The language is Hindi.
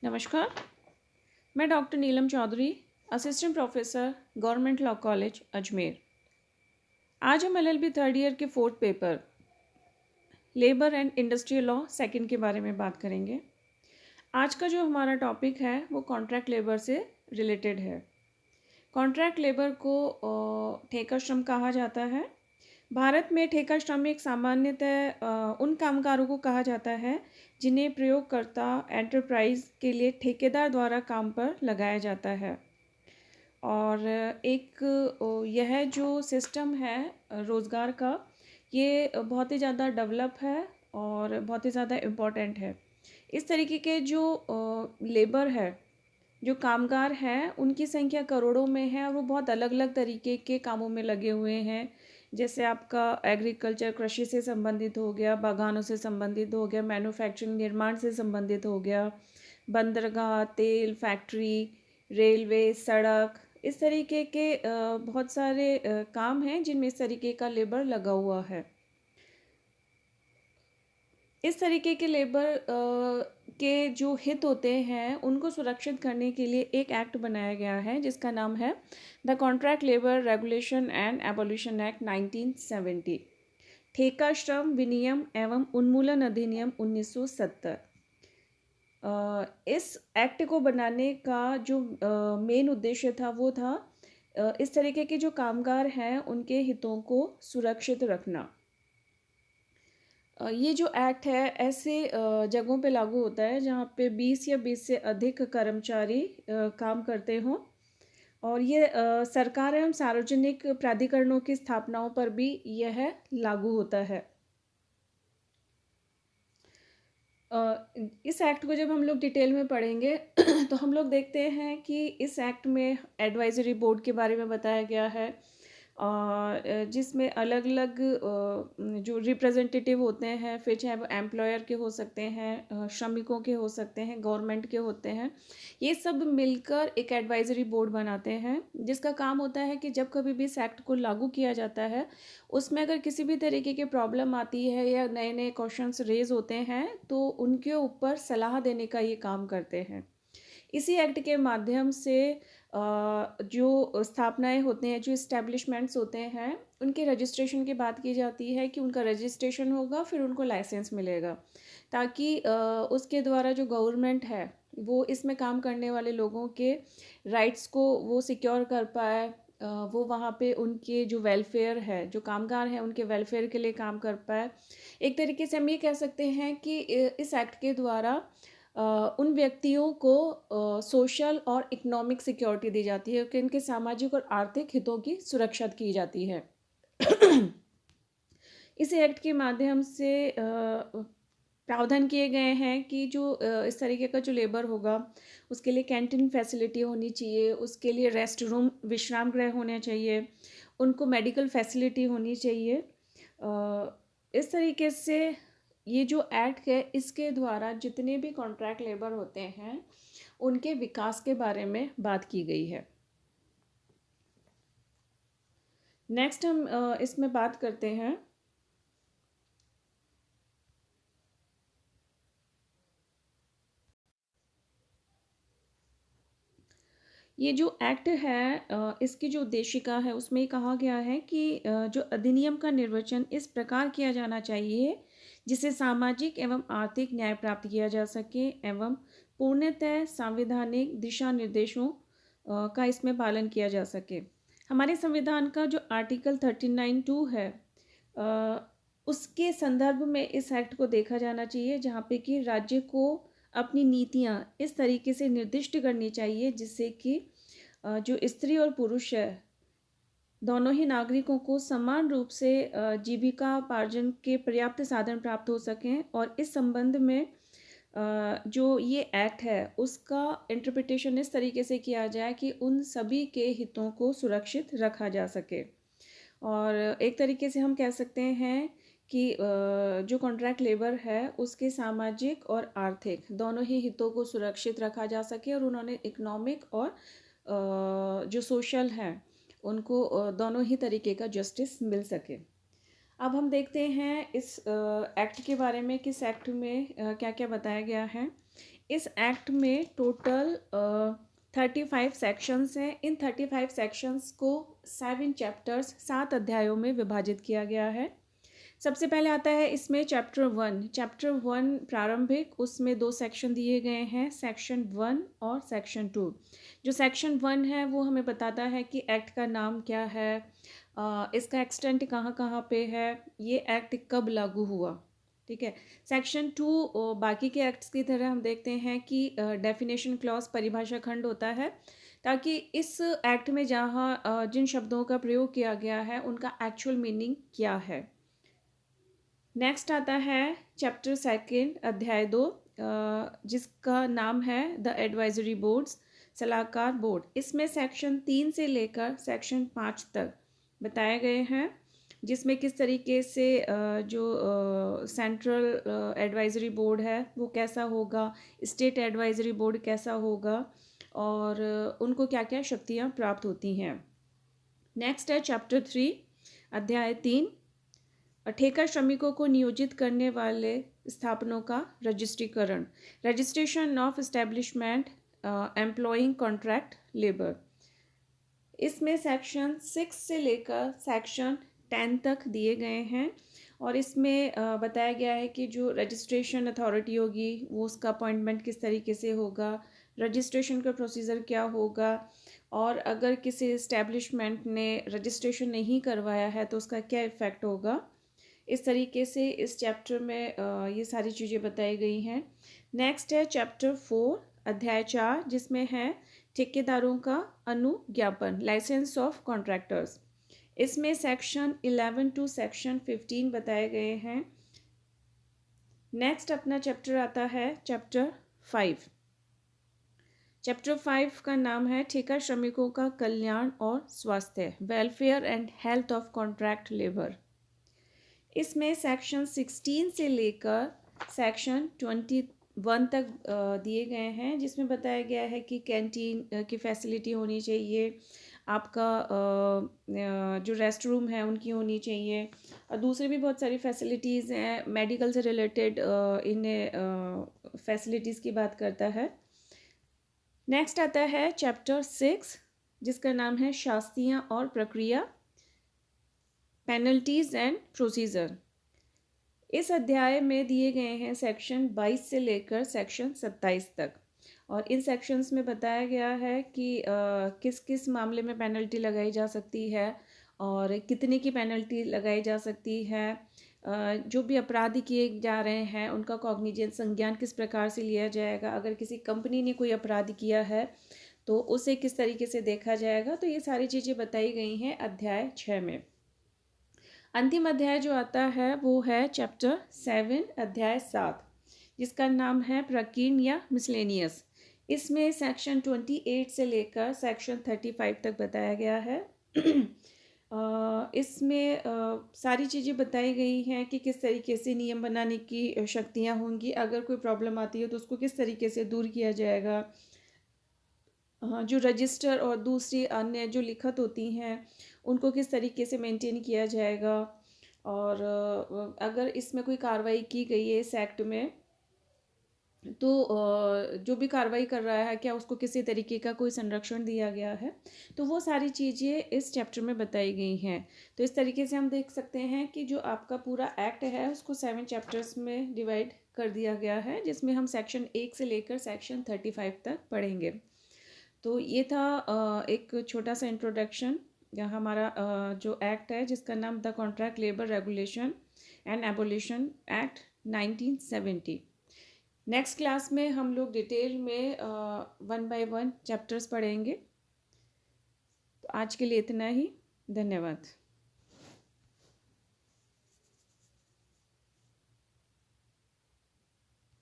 नमस्कार। मैं doctor Neelam Chaudhary, assistant professor, government law college, Ajmer. आज हम एलएलबी थर्ड ईयर के fourth paper labour and industrial law second के बारे में बात करेंगे। आज का जो हमारा टॉपिक है वो कॉन्ट्रैक्ट लेबर से रिलेटेड है। कॉन्ट्रैक्ट लेबर को ठेका श्रम कहा जाता है। भारत में ठेका श्रमिक सामान्यतः उन कामगारों को कहा जाता है जिन्हें प्रयोगकर्ता एंटरप्राइज के लिए ठेकेदार द्वारा काम पर लगाया जाता है। और एक यह जो सिस्टम है रोज़गार का, ये बहुत ही ज़्यादा डेवलप है और बहुत ही ज़्यादा इम्पोर्टेंट है। इस तरीके के जो लेबर है, जो कामगार हैं, उनकी संख्या करोड़ों में है और वो बहुत अलग अलग तरीके के कामों में लगे हुए हैं। जैसे आपका एग्रीकल्चर, कृषि से संबंधित हो गया, बागानों से संबंधित हो गया, मैन्युफैक्चरिंग, निर्माण से संबंधित हो गया, बंदरगाह, तेल फैक्ट्री, रेलवे, सड़क, इस तरीके के बहुत सारे काम हैं जिनमें इस तरीके का लेबर लगा हुआ है। इस तरीके के लेबर के जो हित होते हैं उनको सुरक्षित करने के लिए एक एक्ट बनाया गया है जिसका नाम है the contract labour regulation and abolition act 1970, ठेका श्रम विनियम एवं उन्मूलन अधिनियम 1970। इस एक्ट को बनाने का जो मेन उद्देश्य था वो था इस तरीके के जो कामगार हैं उनके हितों को सुरक्षित रखना। ये जो एक्ट है ऐसे जगहों पे लागू होता है जहाँ पे 20 या 20 से अधिक कर्मचारी काम करते हों, और ये सरकार एवं सार्वजनिक प्राधिकरणों की स्थापनाओं पर भी यह लागू होता है। इस एक्ट को जब हम लोग डिटेल में पढ़ेंगे तो हम लोग देखते हैं कि इस एक्ट में एडवाइजरी बोर्ड के बारे में बताया गया है, और जिसमें अलग अलग जो रिप्रेजेंटेटिव होते हैं, फिर चाहे वो एम्प्लॉयर के हो सकते हैं, श्रमिकों के हो सकते हैं, गवर्नमेंट के होते हैं, ये सब मिलकर एक एडवाइजरी बोर्ड बनाते हैं जिसका काम होता है कि जब कभी भी इस एक्ट को लागू किया जाता है, उसमें अगर किसी भी तरीके की प्रॉब्लम आती है या नए नए क्वेश्चंस रेज होते हैं तो उनके ऊपर सलाह देने का ये काम करते हैं। इसी एक्ट के माध्यम से जो स्थापनाएं होते हैं, जो इस्टेब्लिशमेंट्स होते हैं, उनके रजिस्ट्रेशन की बात की जाती है कि उनका रजिस्ट्रेशन होगा, फिर उनको लाइसेंस मिलेगा, ताकि उसके द्वारा जो गवर्नमेंट है वो इसमें काम करने वाले लोगों के राइट्स को वो सिक्योर कर पाए। वो वहाँ पे उनके जो वेलफेयर है, जो कामगार हैं उनके वेलफेयर के लिए काम कर पाए। एक तरीके से हम ये कह सकते हैं कि इस एक्ट के द्वारा उन व्यक्तियों को सोशल और इकोनॉमिक सिक्योरिटी दी जाती है कि उनके सामाजिक और आर्थिक हितों की सुरक्षा की जाती है। इस एक्ट के माध्यम से प्रावधान किए गए हैं कि जो इस तरीके का जो लेबर होगा उसके लिए कैंटीन फैसिलिटी होनी चाहिए, उसके लिए रेस्ट रूम, विश्राम गृह होने चाहिए, उनको मेडिकल फैसिलिटी होनी चाहिए। इस तरीके से ये जो एक्ट है इसके द्वारा जितने भी कॉन्ट्रैक्ट लेबर होते हैं उनके विकास के बारे में बात की गई है। नेक्स्ट हम इसमें बात करते हैं ये जो एक्ट है इसकी जो उद्देशिका है उसमें कहा गया है कि जो अधिनियम का निर्वचन इस प्रकार किया जाना चाहिए जिससे सामाजिक एवं आर्थिक न्याय प्राप्त किया जा सके एवं पूर्णतः संवैधानिक दिशा निर्देशों का इसमें पालन किया जा सके। हमारे संविधान का जो आर्टिकल 39(2) है अ, उसके संदर्भ में इस एक्ट को देखा जाना चाहिए, जहाँ पे कि राज्य को अपनी नीतियाँ इस तरीके से निर्दिष्ट करनी चाहिए जिससे कि जो स्त्री और पुरुष है दोनों ही नागरिकों को समान रूप से जीविकापार्जन के पर्याप्त साधन प्राप्त हो सकें, और इस संबंध में जो ये एक्ट है उसका इंटरप्रिटेशन इस तरीके से किया जाए कि उन सभी के हितों को सुरक्षित रखा जा सके। और एक तरीके से हम कह सकते हैं कि जो कॉन्ट्रैक्ट लेबर है उसके सामाजिक और आर्थिक दोनों ही हितों को सुरक्षित रखा जा सके, और उन्होंने इकोनॉमिक और जो सोशल हैं उनको दोनों ही तरीके का जस्टिस मिल सके। अब हम देखते हैं इस एक्ट के बारे में, किस एक्ट में क्या क्या बताया गया है। इस एक्ट में टोटल 35 सेक्शंस हैं। इन 35 सेक्शंस को 7 चैप्टर्स 7 अध्यायों में विभाजित किया गया है। सबसे पहले आता है इसमें चैप्टर वन प्रारंभिक, उसमें 2 सेक्शन दिए गए हैं, सेक्शन 1 और सेक्शन 2। जो सेक्शन 1 है वो हमें बताता है कि एक्ट का नाम क्या है, इसका एक्सटेंट कहाँ कहाँ पे है, ये एक्ट कब लागू हुआ। ठीक है। सेक्शन 2 बाकी के एक्ट्स की तरह हम देखते हैं कि डेफिनेशन क्लॉज परिभाषा खंड होता है, ताकि इस एक्ट में जहाँ जिन शब्दों का प्रयोग किया गया है उनका एक्चुअल मीनिंग क्या है। नेक्स्ट आता है चैप्टर सेकंड अध्याय 2, जिसका नाम है द एडवाइजरी बोर्ड्स, सलाहकार बोर्ड। इसमें सेक्शन 3 से लेकर सेक्शन 5 तक बताए गए हैं, जिसमें किस तरीके से जो सेंट्रल एडवाइजरी बोर्ड है वो कैसा होगा, स्टेट एडवाइजरी बोर्ड कैसा होगा, और उनको क्या क्या शक्तियाँ प्राप्त होती हैं। नेक्स्ट है चैप्टर 3 अध्याय 3, ठेका श्रमिकों को नियोजित करने वाले स्थापनों का रजिस्ट्रीकरण, registration of establishment employing contract labour. इसमें सेक्शन 6 से लेकर सेक्शन 10 तक दिए गए हैं, और इसमें बताया गया है कि जो रजिस्ट्रेशन अथॉरिटी होगी वो उसका अपॉइंटमेंट किस तरीके से होगा, रजिस्ट्रेशन का प्रोसीजर क्या होगा, और अगर किसी इस्टेब्लिशमेंट ने रजिस्ट्रेशन नहीं करवाया है तो उसका क्या इफ़ेक्ट होगा। इस तरीके से इस चैप्टर में ये सारी चीज़ें बताई गई हैं। नेक्स्ट है चैप्टर 4 अध्याय 4, जिसमें है ठेकेदारों का अनुज्ञापन, लाइसेंस ऑफ कॉन्ट्रैक्टर्स। इसमें सेक्शन 11 टू सेक्शन 15 बताए गए हैं। नेक्स्ट अपना चैप्टर आता है चैप्टर 5। चैप्टर 5 का नाम है ठेका श्रमिकों का कल्याण और स्वास्थ्य, welfare and health of contract labour. इसमें सेक्शन 16 से लेकर सेक्शन 21 तक दिए गए हैं, जिसमें बताया गया है कि कैंटीन की फैसिलिटी होनी चाहिए, आपका जो रेस्ट रूम है उनकी होनी चाहिए, और दूसरी भी बहुत सारी फैसिलिटीज़ हैं। मेडिकल से रिलेटेड इन फैसिलिटीज़ की बात करता है। नेक्स्ट आता है चैप्टर 6, जिसका नाम है शास्तियाँ और प्रक्रिया, पेनल्टीज़ एंड प्रोसीजर। इस अध्याय में दिए गए हैं सेक्शन 22 से लेकर सेक्शन 27 तक, और इन सेक्शंस में बताया गया है कि किस किस मामले में पेनल्टी लगाई जा सकती है और कितने की पेनल्टी लगाई जा सकती है। जो भी अपराध किए जा रहे हैं उनका कॉग्निजेंस संज्ञान किस प्रकार से लिया जाएगा, अगर किसी कंपनी ने कोई अपराध किया है तो उसे किस तरीके से देखा जाएगा। तो ये सारी चीज़ें बताई गई हैं अध्याय 6 में। अंतिम अध्याय जो आता है वो है चैप्टर 7 अध्याय 7, जिसका नाम है प्रकीर्ण या मिसलेनियस। इसमें सेक्शन 28 से लेकर सेक्शन 35 तक बताया गया है। इसमें सारी चीज़ें बताई गई हैं कि किस तरीके से नियम बनाने की शक्तियाँ होंगी, अगर कोई प्रॉब्लम आती है तो उसको किस तरीके से दूर किया जाएगा। जो रजिस्टर और दूसरी अन्य जो लिखत होती हैं उनको किस तरीके से मेंटेन किया जाएगा, और अगर इसमें कोई कार्रवाई की गई है इस एक्ट में तो जो भी कार्रवाई कर रहा है क्या उसको किसी तरीके का कोई संरक्षण दिया गया है, तो वो सारी चीज़ें इस चैप्टर में बताई गई हैं। तो इस तरीके से हम देख सकते हैं कि जो आपका पूरा एक्ट है उसको 7 चैप्टर्स में डिवाइड कर दिया गया है, जिसमें हम सेक्शन 1 से लेकर सेक्शन 35 तक पढ़ेंगे। तो ये था एक छोटा सा इंट्रोडक्शन या हमारा जो एक्ट है जिसका नाम the contract labour regulation and abolition act 1970। Next class में हम लोग डिटेल में 1 बाय 1 चैप्टर्स पढ़ेंगे। तो आज के लिए इतना ही, धन्यवाद।